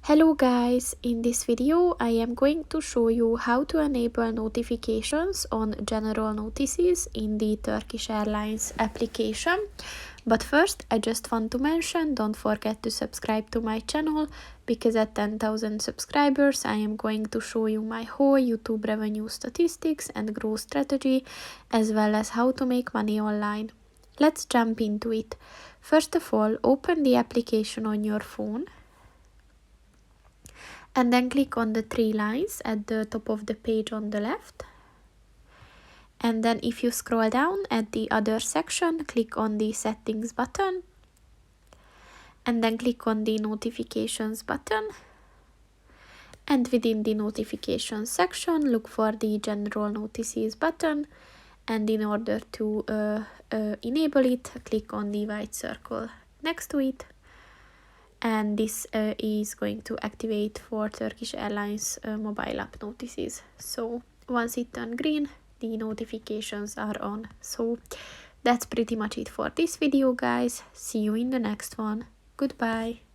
Hello guys, in this video I am going to show you how to enable notifications on general notices in the Turkish Airlines application. But first I just want to mention, don't forget to subscribe to my channel, because at 10,000 subscribers I am going to show you my whole YouTube revenue statistics and growth strategy, as well as how to make money online. Let's jump into it. First of all, open the application on your phone. And then click on the three lines at the top of the page on the left. And then if you scroll down at the other section, click on the settings button. And then click on the notifications button. And within the notifications section, look for the general notices button. And in order to enable it, click on the white circle next to it. And this is going to activate for Turkish Airlines mobile app notices. So once it turns green, the notifications are on. So that's pretty much it for this video, guys. See you in the next one. Goodbye.